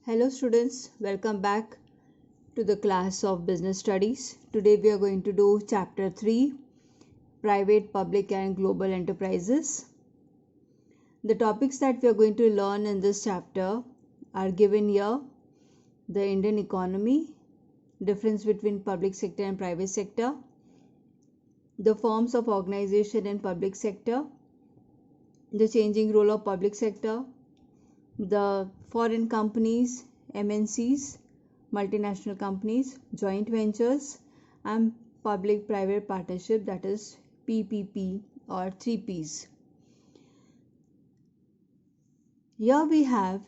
Hello students, welcome back to the class of business studies. Today we are going to do chapter 3, private, public and global enterprises. The topics that we are going to learn in this chapter are given here: the Indian economy, difference between public sector and private sector, the forms of organization in public sector, the changing role of public sector, the foreign companies, MNCs, multinational companies, joint ventures, and public private partnership, that is PPP or 3Ps. Here we have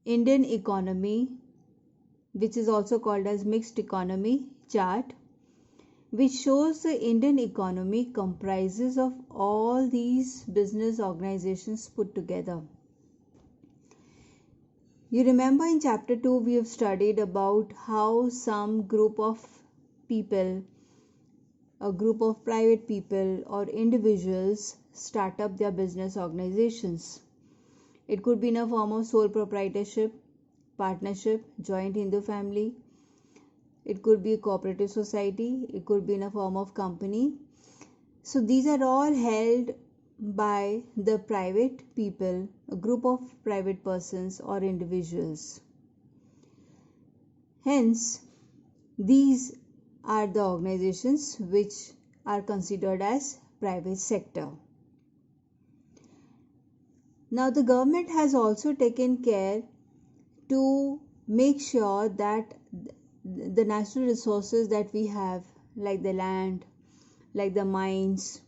Indian economy, which is also called as mixed economy chart, which shows the Indian economy comprises of all these business organizations put together. You remember in chapter 2 we have studied about how some group of people, a group of private people or individuals start up their business organizations. It could be in a form of sole proprietorship, partnership, joint Hindu family. It could be a cooperative society. It could be in a form of company. So these are all held by the private people, a group of private persons or individuals. Hence, these are the organizations which are considered as private sector. Now, the government has also taken care to make sure that the natural resources that we have, like the land, like the mines,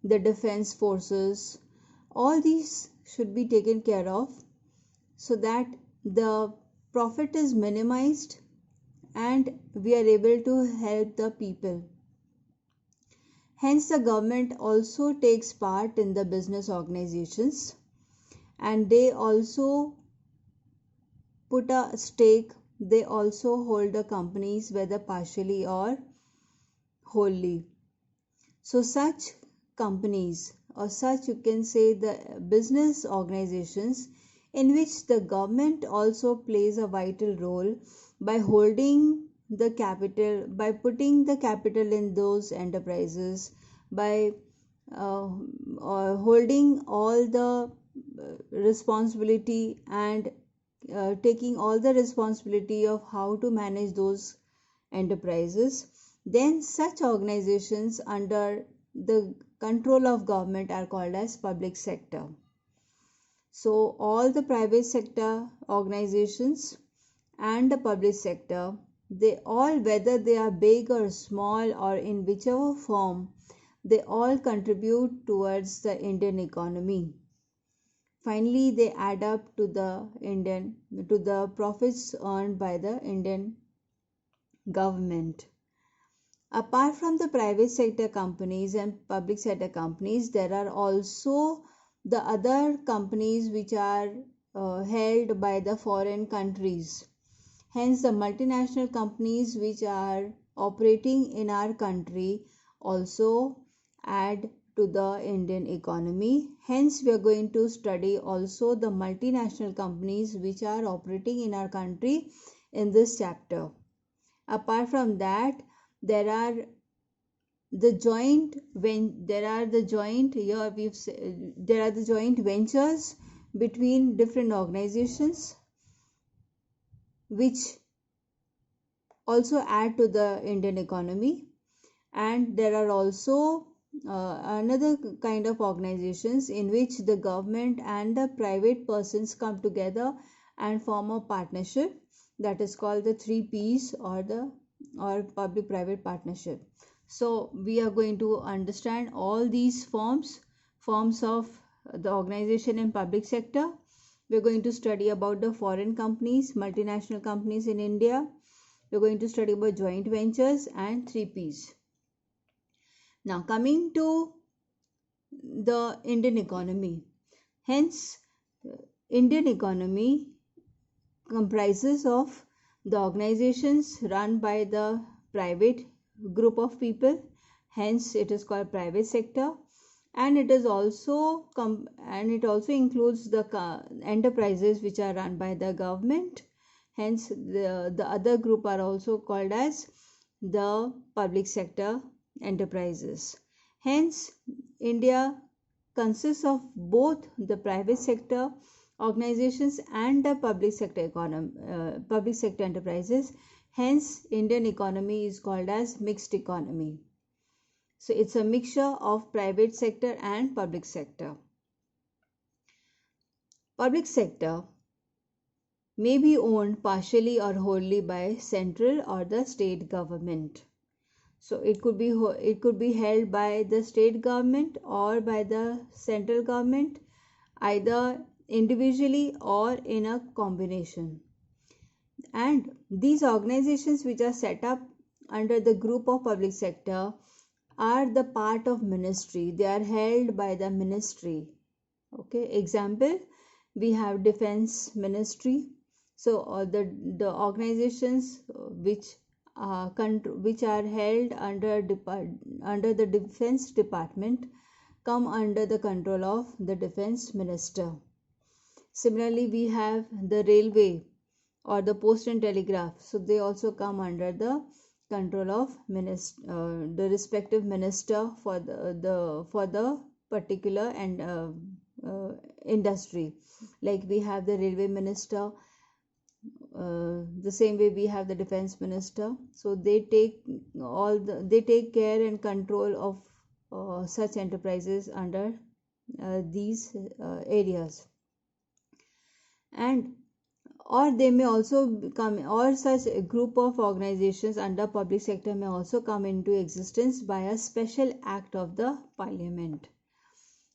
the defense forces, all these should be taken care of so that the profit is minimized and we are able to help the people. Hence, the government also takes part in the business organizations and they also put a stake, they also hold the companies whether partially or wholly. So such companies, or such you can say the business organizations in which the government also plays a vital role by holding the capital, by putting the capital in those enterprises, by holding all the responsibility and taking all the responsibility of how to manage those enterprises, then such organizations under the control of government are called as public sector. So all the private sector organizations and the public sector, they all, whether they are big or small or in whichever form, they all contribute towards the Indian economy. Finally, they add up to the profits earned by the Indian government. Apart from the private sector companies and public sector companies, there are also the other companies which are held by the foreign countries. Hence, the multinational companies which are operating in our country also add to the Indian economy. Hence, we are going to study also the multinational companies which are operating in our country in this chapter. Apart from that, there are the joint ventures between different organizations which also add to the Indian economy, and there are also another kind of organizations in which the government and the private persons come together and form a partnership, that is called the 3Ps or public private partnership. So we are going to understand all these forms of the organization in public sector. We're going to study about the foreign companies, multinational companies in India. We're going to study about joint ventures and 3Ps. Now coming to the Indian economy. Hence, Indian economy comprises of the organizations run by the private group of people. Hence, it is called private sector. and it is also and it also includes the enterprises which are run by the government. Hence the other group are also called as the public sector enterprises. Hence India consists of both the private sector organizations and the public sector enterprises. Hence Indian economy is called as mixed economy. So it's a mixture of private sector and public sector. Public sector may be owned partially or wholly by central or the state government. So it could be held by the state government or by the central government, either individually or in a combination. And these organizations which are set up under the group of public sector are the part of ministry. They are held by the ministry. Okay, example, we have defense ministry. So the organizations which are held under the defense department come under the control of the defense minister. Similarly, we have the railway or the post and telegraph, so they also come under the control of the respective minister for the particular and industry. Like we have the railway minister, the same way we have the defense minister. So they take care and control of such enterprises under these areas. And or they may also come, or such a group of organizations under public sector may also come into existence by a special act of the parliament.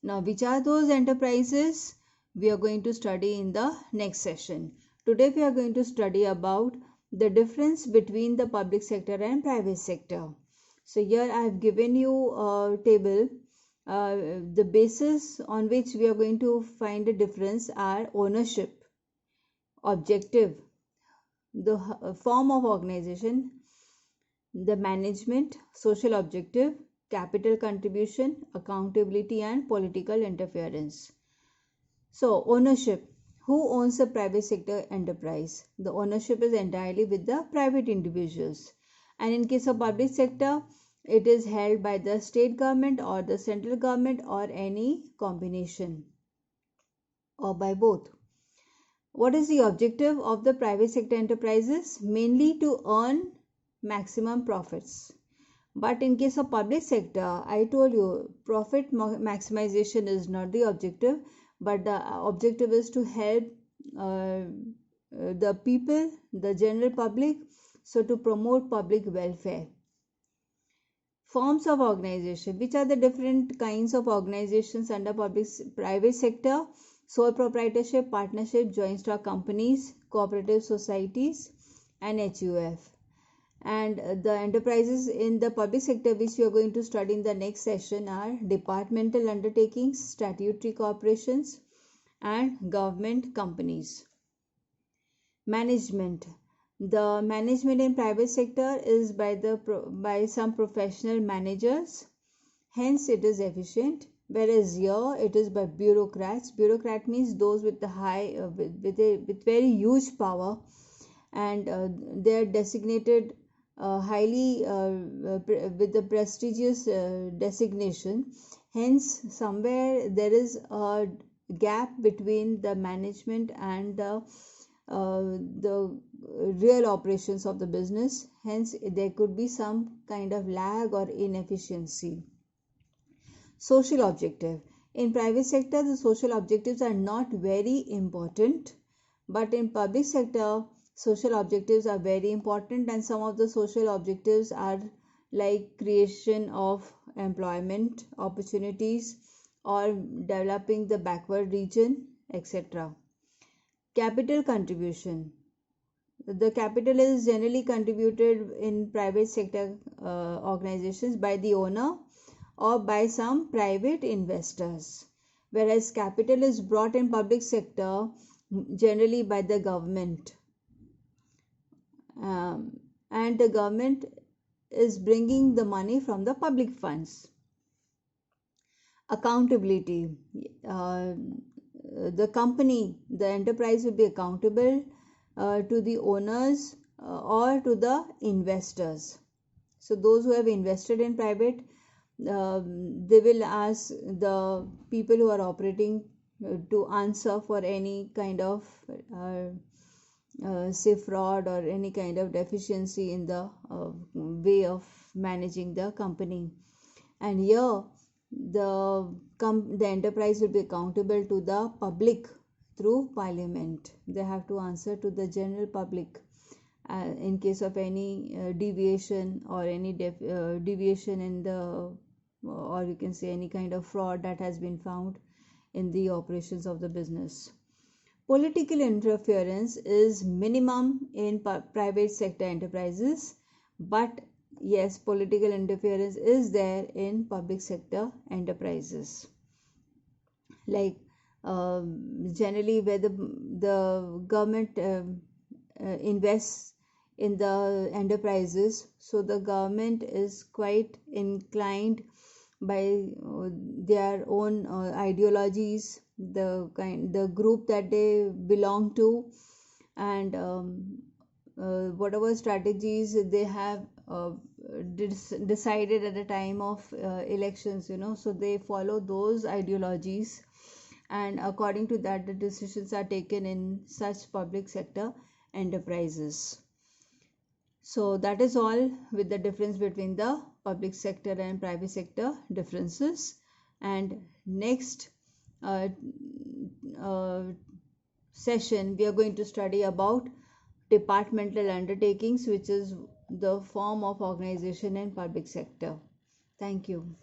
Now, which are those enterprises? We are going to study in the next session. Today we are going to study about the difference between the public sector and private sector. So here I have given you a table. The basis on which we are going to find a difference are ownership, objective, the form of organization, the management, social objective, capital contribution, accountability, and political interference. So ownership. Who owns a private sector enterprise? The ownership is entirely with the private individuals. And in case of public sector, it is held by the state government or the central government or any combination or by both. What is the objective of the private sector enterprises? Mainly to earn maximum profits. But in case of public sector, I told you profit maximization is not the objective, but the objective is to help the people, the general public, so to promote public welfare. Forms of organization. Which are the different kinds of organizations under private sector? Sole proprietorship, partnership, joint stock companies, cooperative societies, and HUF. And the enterprises in the public sector which we are going to study in the next session are departmental undertakings, statutory corporations, and government companies. Management. The management in private sector is by some professional managers, hence it is efficient, whereas here it is by bureaucrats. Bureaucrat means those with the with very huge power, and they are designated highly with the prestigious designation. Hence somewhere there is a gap between the management and the real operations of the business. Hence there could be some kind of lag or inefficiency. Social objective. In private sector, the social objectives are not very important, but in public sector, social objectives are very important, and some of the social objectives are like creation of employment opportunities or developing the backward region, etc. Capital contribution. The capital is generally contributed in private sector organizations by the owner or by some private investors, whereas capital is brought in public sector generally by the government, and the government is bringing the money from the public funds. Accountability. uh, the enterprise will be accountable to the owners or to the investors. So those who have invested in private, they will ask the people who are operating to answer for any kind of say fraud or any kind of deficiency in the way of managing the company. And here the enterprise will be accountable to the public through parliament. They have to answer to the general public in case of any deviation or any deviation in the or you can say any kind of fraud that has been found in the operations of the business. Political interference is minimum in private sector enterprises, but yes, political interference is there in public sector enterprises. Like generally, where the government invests in the enterprises, so the government is quite inclined by their own ideologies, the group that they belong to, and whatever strategies they have decided at the time of elections, so they follow those ideologies, and according to that the decisions are taken in such public sector enterprises. So that is all with the difference between the public sector and private sector differences. And next uh, uh, session we are going to study about departmental undertakings, which is the form of organization in public sector. Thank you.